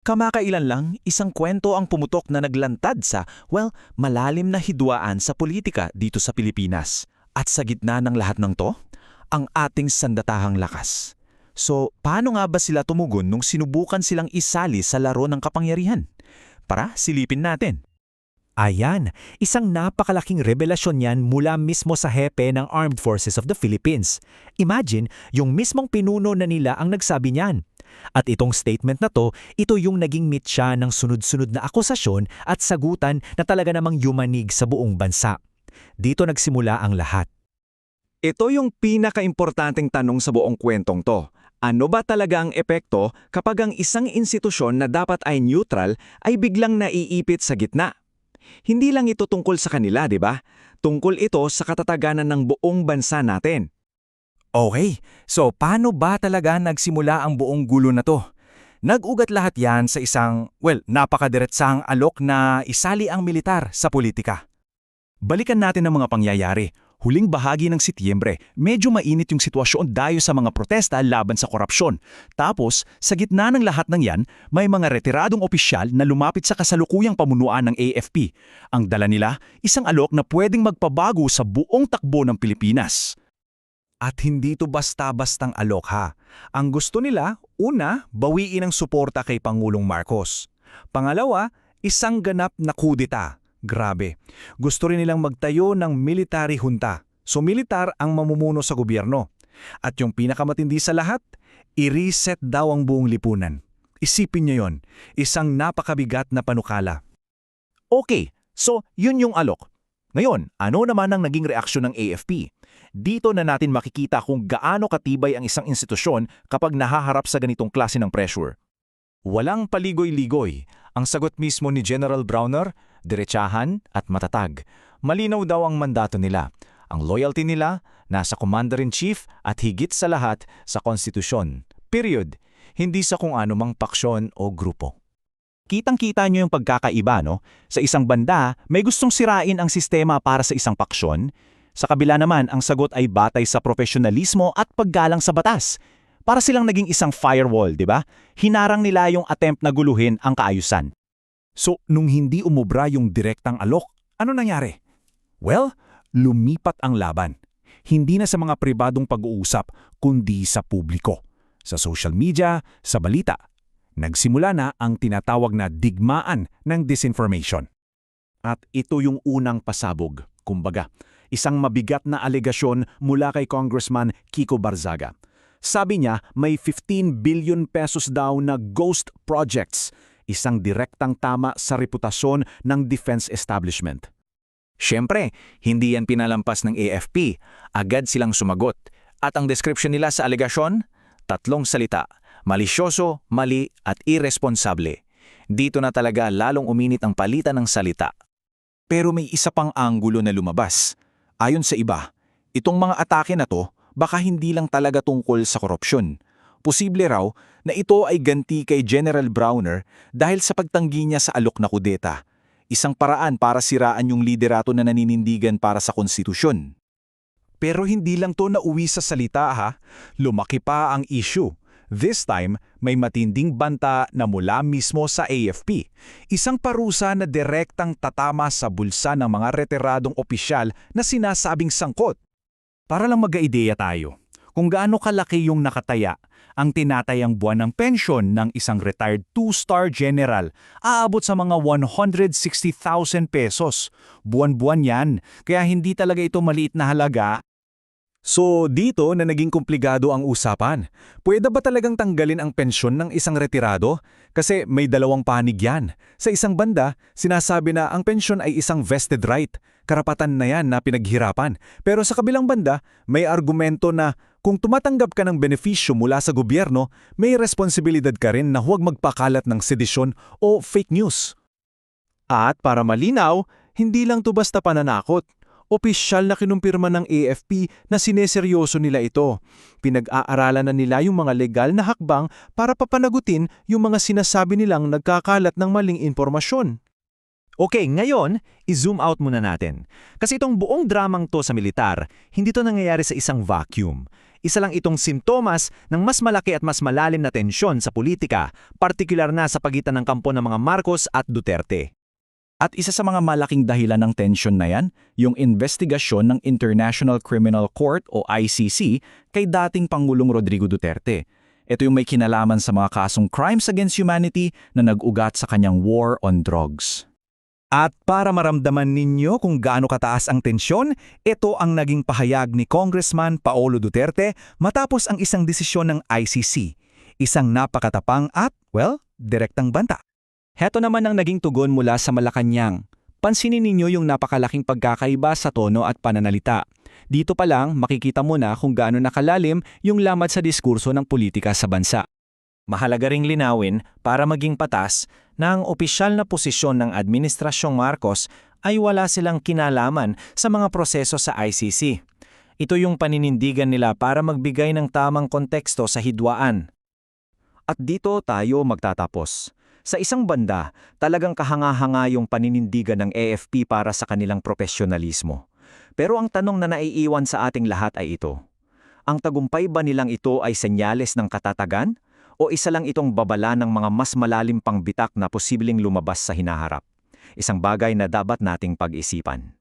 Kamakailan lang, isang kwento ang pumutok na naglantad sa, malalim na hidwaan sa politika dito sa Pilipinas. At sa gitna ng lahat ng to, ang ating sandatahang lakas. So, paano nga ba sila tumugon nung sinubukan silang isali sa laro ng kapangyarihan? Para silipin natin. Ayan, isang napakalaking revelasyon yan mula mismo sa hepe ng Armed Forces of the Philippines. Imagine, yung mismong pinuno na nila ang nagsabi niyan. At itong statement na to, ito yung naging mitya ng sunod-sunod na akusasyon at sagutan na talaga namang yumanig sa buong bansa. Dito nagsimula ang lahat. Ito yung pinakaimportanteng tanong sa buong kwentong to. Ano ba talaga ang epekto kapag ang isang institusyon na dapat ay neutral ay biglang naiipit sa gitna? Hindi lang ito tungkol sa kanila, di ba? Tungkol ito sa katataganan ng buong bansa natin. Okay, so paano ba talaga nagsimula ang buong gulo na to? Nag-ugat lahat yan sa isang, napakadiretsang alok na isali ang militar sa politika. Balikan natin ang mga pangyayari. Huling bahagi ng Setyembre, medyo mainit yung sitwasyon dahil sa mga protesta laban sa korupsyon. Tapos, sa gitna ng lahat ng yan, may mga retiradong opisyal na lumapit sa kasalukuyang pamunuan ng AFP. Ang dala nila, isang alok na pwedeng magpabago sa buong takbo ng Pilipinas. At hindi to basta-bastang alok ha. Ang gusto nila, una, bawiin ang suporta kay Pangulong Marcos. Pangalawa, isang ganap na kudeta. Grabe. Gusto rin nilang magtayo ng military junta. So militar ang mamumuno sa gobyerno. At yung pinakamatindi sa lahat, i-reset daw ang buong lipunan. Isipin niyo yon, isang napakabigat na panukala. Okay, so yun yung alok. Ngayon, ano naman ang naging reaksyon ng AFP? Dito na natin makikita kung gaano katibay ang isang institusyon kapag nahaharap sa ganitong klase ng pressure. Walang paligoy-ligoy. Ang sagot mismo ni General Browner, diretsahan at matatag. Malinaw daw ang mandato nila. Ang loyalty nila nasa Commander-in-Chief at higit sa lahat sa konstitusyon. Period. Hindi sa kung anumang paksyon o grupo. Kitang-kita nyo yung pagkakaiba, no? Sa isang banda, may gustong sirain ang sistema para sa isang paksyon. Sa kabila naman, ang sagot ay batay sa profesionalismo at paggalang sa batas. Para silang naging isang firewall, di ba? Hinarang nila yung attempt na guluhin ang kaayusan. So, nung hindi umubra yung direktang alok, ano nangyari? Well, lumipat ang laban. Hindi na sa mga pribadong pag-uusap, kundi sa publiko. Sa social media, sa balita. Nagsimula na ang tinatawag na digmaan ng disinformation. At ito yung unang pasabog, kumbaga. Isang mabigat na alegasyon mula kay Congressman Kiko Barzaga. Sabi niya may 15 billion pesos daw na ghost projects, isang direktang tama sa reputasyon ng defense establishment. Siyempre, hindi yan pinalampas ng AFP. Agad silang sumagot. At ang description nila sa alegasyon? 3 salita. Malisyoso, mali at irresponsable. Dito na talaga lalong uminit ang palitan ng salita. Pero may isa pang anggulo na lumabas. Ayon sa iba, itong mga atake na to baka hindi lang talaga tungkol sa korupsyon. Posible raw na ito ay ganti kay General Browner dahil sa pagtanggi niya sa alok na kudeta. Isang paraan para siraan yung liderato na naninindigan para sa konstitusyon. Pero hindi lang to nauwi sa salita ha, lumaki pa ang issue. This time, may matinding banta na mula mismo sa AFP. Isang parusa na direktang tatama sa bulsa ng mga retiradong opisyal na sinasabing sangkot. Para lang mag-aideya tayo, kung gaano kalaki yung nakataya, ang tinatayang buwan ng pensyon ng isang retired 2-star general aabot sa mga 160,000 pesos. Buwan-buwan yan, kaya hindi talaga ito maliit na halaga. So dito na naging komplikado ang usapan. Pwede ba talagang tanggalin ang pensyon ng isang retirado? Kasi may dalawang panig yan. Sa isang banda, sinasabi na ang pensyon ay isang vested right. Karapatan na yan na pinaghirapan. Pero sa kabilang banda, may argumento na kung tumatanggap ka ng benepisyo mula sa gobyerno, may responsibilidad ka rin na huwag magpakalat ng sedisyon o fake news. At para malinaw, hindi lang to basta pananakot. Opisyal na kinumpirma ng AFP na sineseryoso nila ito. Pinag-aaralan na nila yung mga legal na hakbang para papanagutin yung mga sinasabi nilang nagkakalat ng maling impormasyon. Okay, ngayon, i-zoom out muna natin. Kasi itong buong dramang to sa militar, hindi to nangyayari sa isang vacuum. Isa lang itong simptomas ng mas malaki at mas malalim na tensyon sa politika, partikular na sa pagitan ng kampo ng mga Marcos at Duterte. At isa sa mga malaking dahilan ng tensyon na yan, yung investigasyon ng International Criminal Court o ICC kay dating Pangulong Rodrigo Duterte. Ito yung may kinalaman sa mga kasong crimes against humanity na nag-ugat sa kanyang war on drugs. At para maramdaman ninyo kung gaano kataas ang tensyon, ito ang naging pahayag ni Congressman Paolo Duterte matapos ang isang desisyon ng ICC. Isang napakatapang at, direktang banta. Heto naman ang naging tugon mula sa Malacanang. Pansinin ninyo yung napakalaking pagkakaiba sa tono at pananalita. Dito pa lang makikita mo na kung gaano nakalalim yung lamad sa diskurso ng politika sa bansa. Mahalaga ring linawin para maging patas na ang opisyal na posisyon ng Administrasyong Marcos ay wala silang kinalaman sa mga proseso sa ICC. Ito yung paninindigan nila para magbigay ng tamang konteksto sa hidwaan. At dito tayo magtatapos. Sa isang banda, talagang kahanga-hanga yung paninindigan ng AFP para sa kanilang profesionalismo. Pero ang tanong na naiiwan sa ating lahat ay ito. Ang tagumpay ba nilang ito ay senyales ng katatagan? O isa lang itong babala ng mga mas malalim pang bitak na posibleng lumabas sa hinaharap? Isang bagay na dapat nating pag-isipan.